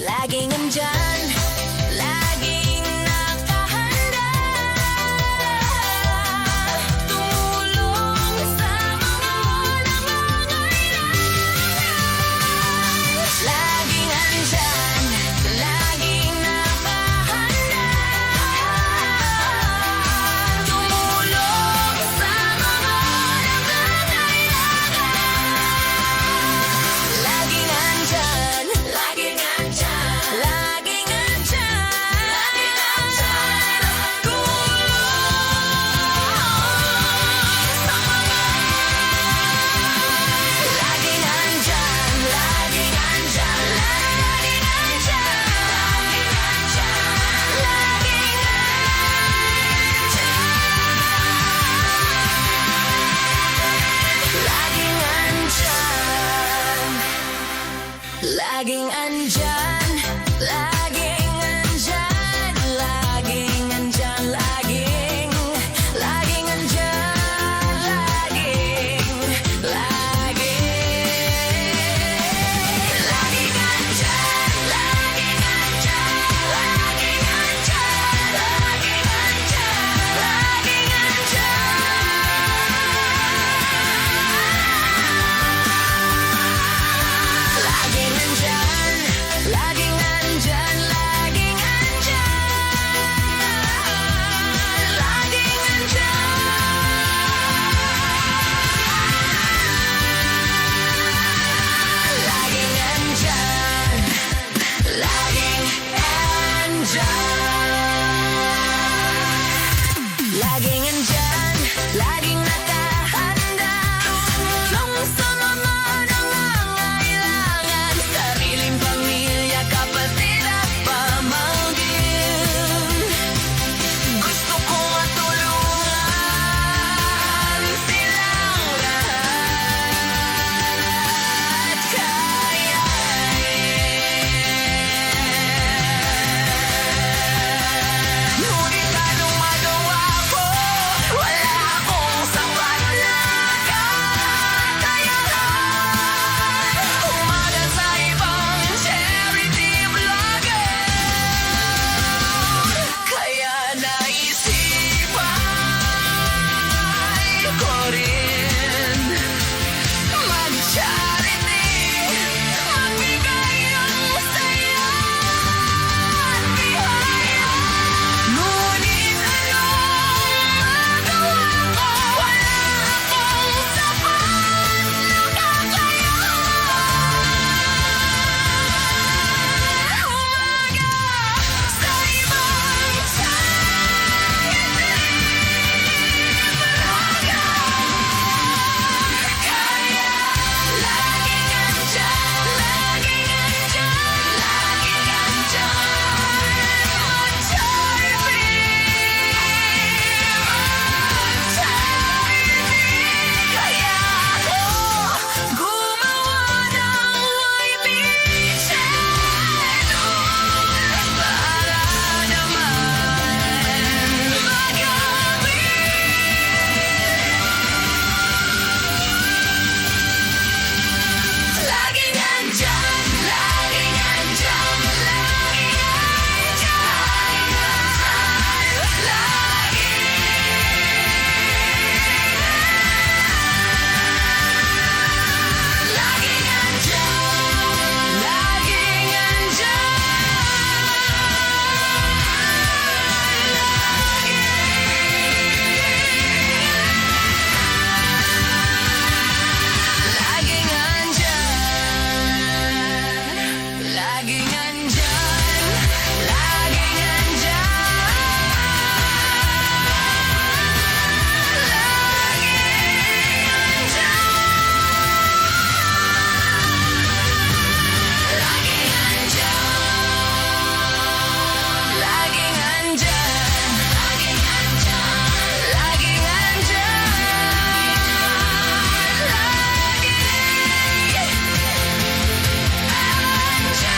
laging andyan, laging nakahanda, tumulong sa mga nangangailangan. Laging andyan, laging nakahanda, tumulong sa mga nangangailangan. Laging andyan, laging andyan, laging andyan, laging andyan, tumulong sa mga. Laging andyan, laging andyan, laging andyan, laging andyan, laging andyan, laging andyan, laging andyan, laging andyan, laging, laging andyan, laging, laging andyan, laging andyan, laging andyan, laging andyan, laging andyan. Laging andyan, laging andyan, laging andyan, laging andyan, laging andyan, laging andyan, laging andyan, laging nakahanda, tumulong sa mga nangangailangan, sariling pamilya, kapatid at pamangkin. Gusto ko matulungan silang lahat, kaya ngunit anong magawa ko? Wala akong sapat na kakayahan. Umaga sa ibang charity vlogger, kaya naisipan ko rin mag-charity, magbigay ng saya at biyaya. Ngunit anong magawa ko? Wala akong sapat na kakayahan. Umaga sa ibang charity vlogger, kaya laging andyan, laging andyan, laging andyan, mag-charity, kaya ako gumawa ng YB channel para naman laging andyan, laging andyan, laging andyan, laging andyan, laging laging andyan, laging andyan, laging andyan.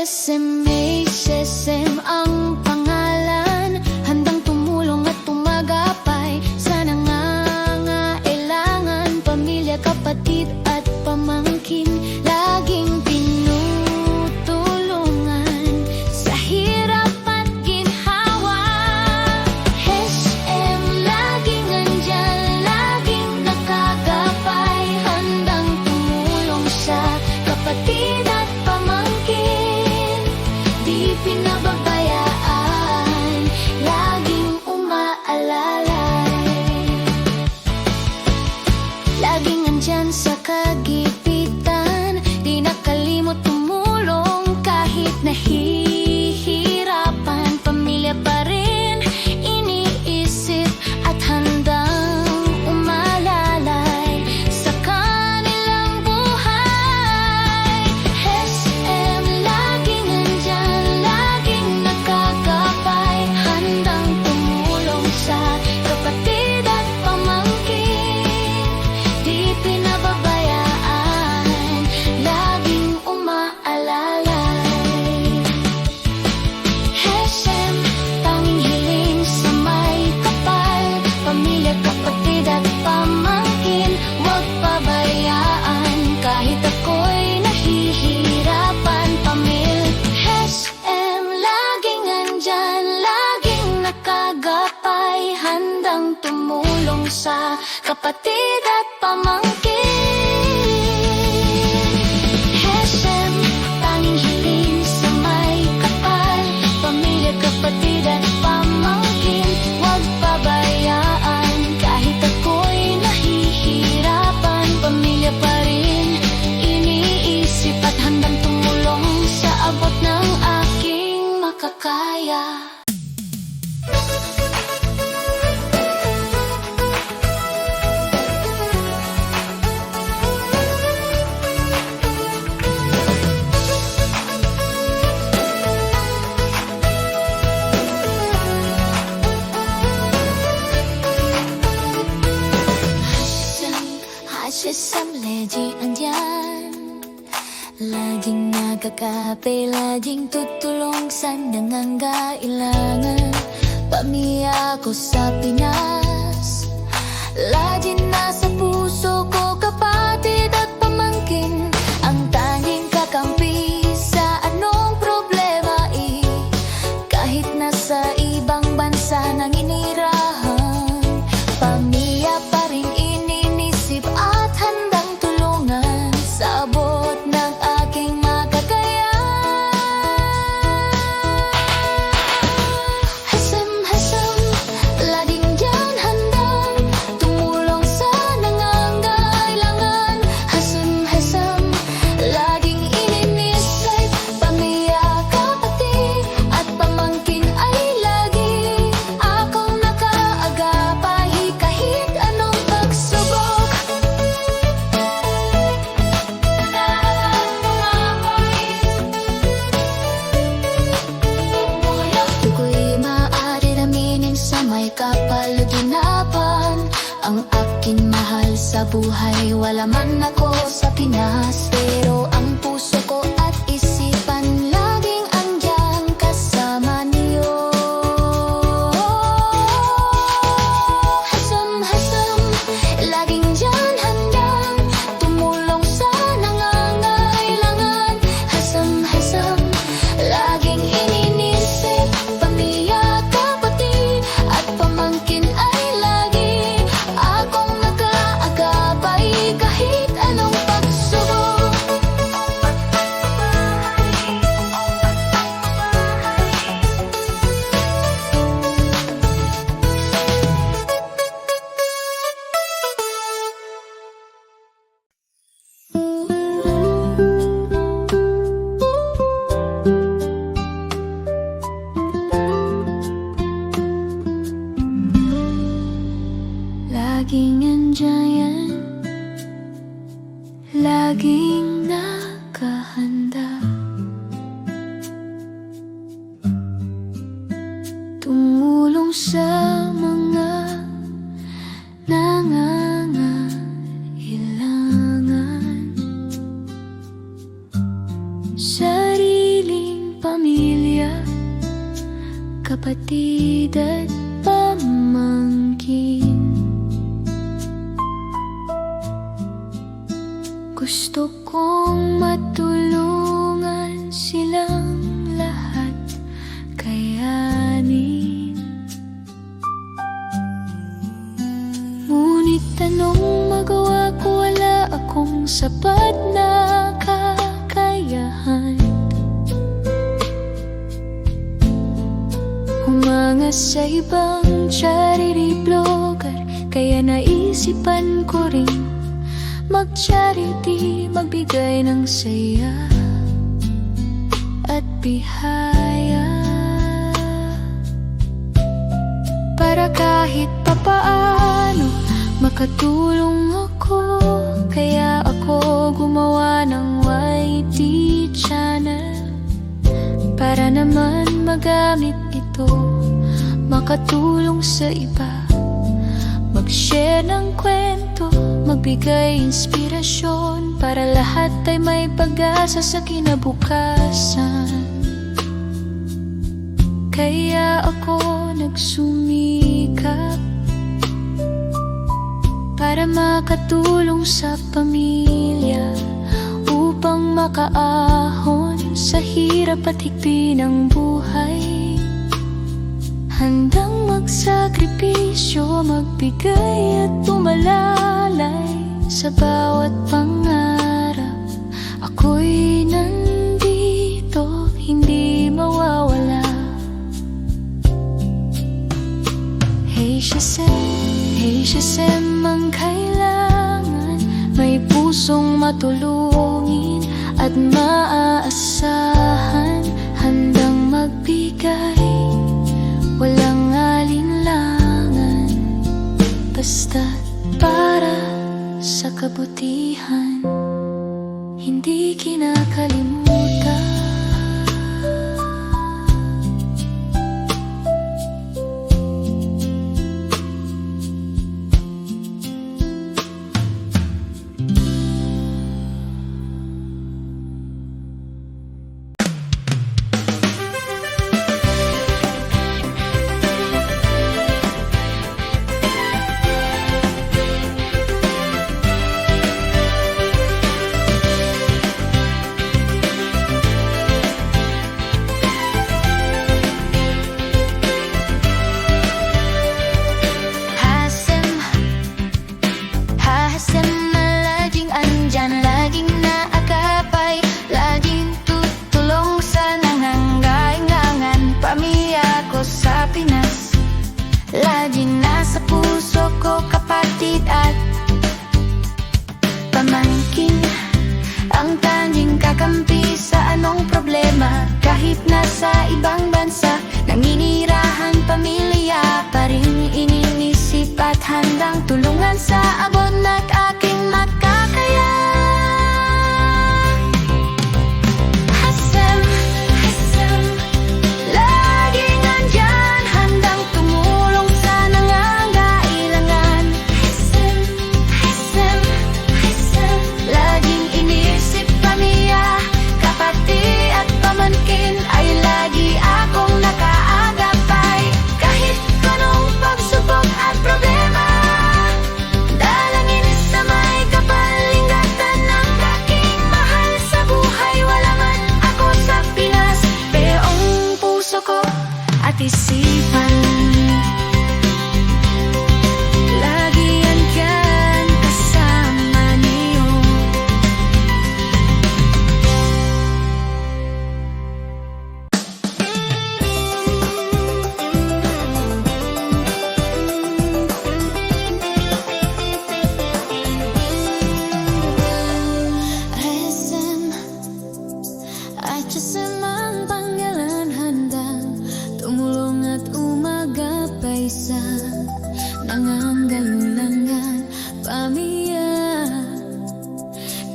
SMHSM ang pangalan, handang tumulong at tumagapay sa nangangailangan, pamilya, kapatid at pamangkin, laging tinutulungan sa hirap at ginhawa. SM laging andyan, laging nakagapay, handang tumulong sa kapatid at pamangkin, di pinababayaan, laging umaalalay. Laging andyan sa kagipitan, di nakalimot tumulong kahit nahihirapan, pamilya pa rin iniisip at handang umalalay sa kanilang buhay. SM laging andyan, laging nakagapay, handang tumulong sa kapatid at pamangkin, di pinababayaan, laging umaalalay. SM, tanging hiling sa may kapal, pamilya, kapatid at pamangkin, huwag pabayaan kahit ako'y nahihirapan, SM laging andyan, laging nakagapay, handang tumulong sa kapatid at pamangkin. SM, tanging hiling sa may kapal, pamilya, kapatid at pamangkin, huwag pabayaan kahit ako'y nahihirapan, pamilya pa rin iniisip at handang tumulong sa abot ng aking makakaya. Hashem lagi andyan, laging nagkakape, laging tutulong sa nangangailangan, pamilya ko sa Pinas, laging nasa puso ko, kapatid at pamangkin, ang tanging kakampi sa anong problema, kahit nasa ibang bansa nang inirahan, pamilya pa rin ininisip at handang tulungan sa abot ng aking makakaya. Hasem, laging dyan handang tumulong sa nangangailangan. Hasem, laging ininisip, pamilya, kapatid at pamangkin ay lagi akong nakaagapay kahit anong pagsubok. Di ko'y maaari aminin sa may kapalaginapan, ang aking mahal sa buhay, wala man ako sa Pinas, pero ang puso ko at isipan laging andyan kasama niyo. Hasem, laging dyan handang tumulong sa nangangailangan. Hasem, laging ininisip, pamilya, kapatid at pamangkin ay lagi akong nakaagapay kahit anong pagsubok. Laging andyan, laging nakahanda, tumulong sa mga nangangailangan, sariling Gusto kong matulungan silang lahat kayanin. Ngunit anong magawa ko, wala akong sapat na kakayahan. Humanga sa ibang charity blogger, kaya naisipan ko rin mag-charity, magbigay ng saya at bihaya, para kahit papaano makatulong ako. Kaya ako gumawa ng YT channel, para naman magamit ito, makatulong sa iba, mag-share ng kwento, magbigay inspirasyon, para lahat ay may pag-asa sa kinabukasan. Kaya ako nagsumikap para makatulong sa pamilya, upang makaahon sa hirap at higpit ng buhay. Handang magsakripisyo, magbigay at tumalalay sa bawat pangarap. Ako'y nandito, hindi mawawala. Hey Shazam, ang kailangan, may pusong matulungin at maaasahan, handang magbigay, walang alinlangan, basta para sa kabutihan, hindi kinakalimutan. Laging nasa puso ko, kapatid at pamangkin, ang tanging kakampi sa anong problema. Kahit nasa ibang bansa, nanginirahan, pamilya pa rin iniisip at handang tulungan sa abot ng aking makakaya. Hasem, laging andyan, handang tumulong sa nangangailangan. Hasem, laging inisip pamilya, kapatid at pamangkin, ay lagi akong nakaagapay. Kahit anong pagsubok at problema, dalangin sa may kapalingatan ng aking mahal sa buhay. Wala man ako sa Pinas, pero ang puso ko at isipan lagi andyan kasama niyo. Shazam ang panggalan, handang tumulong at umagapay sa nangangailangan, pamilya,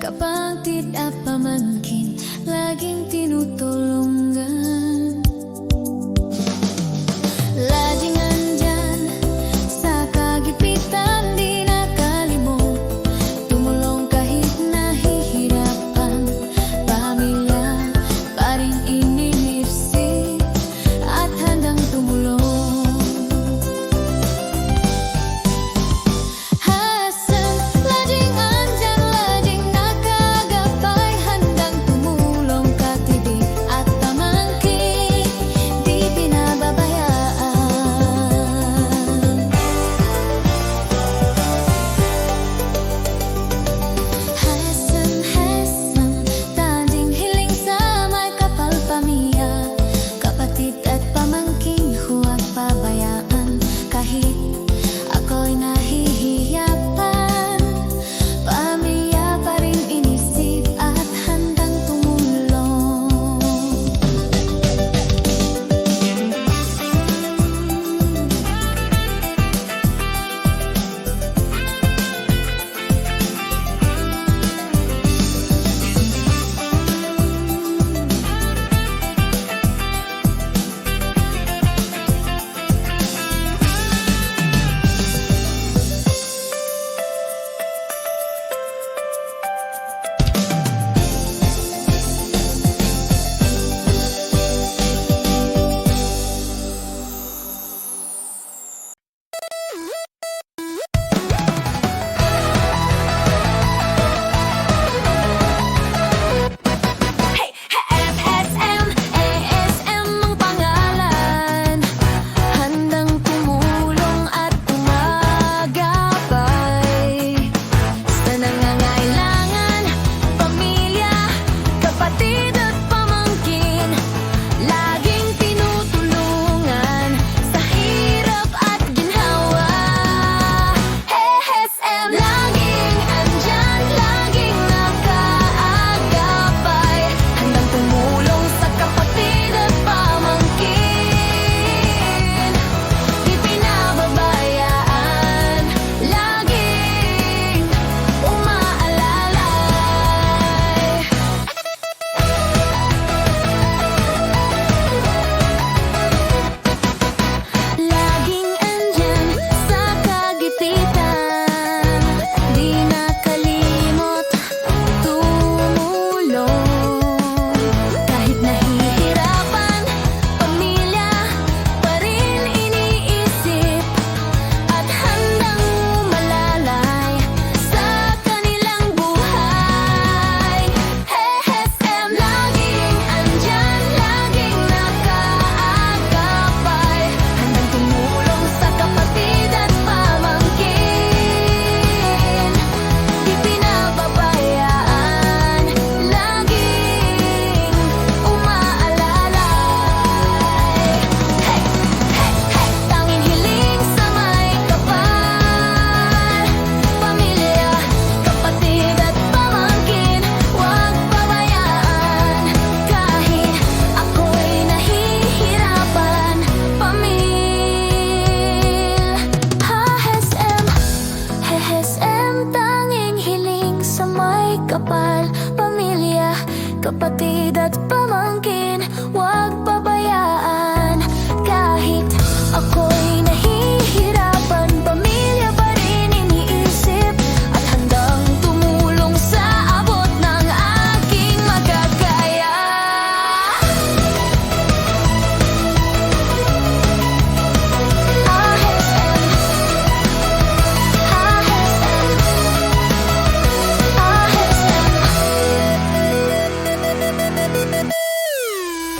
kapatid at pamangkin.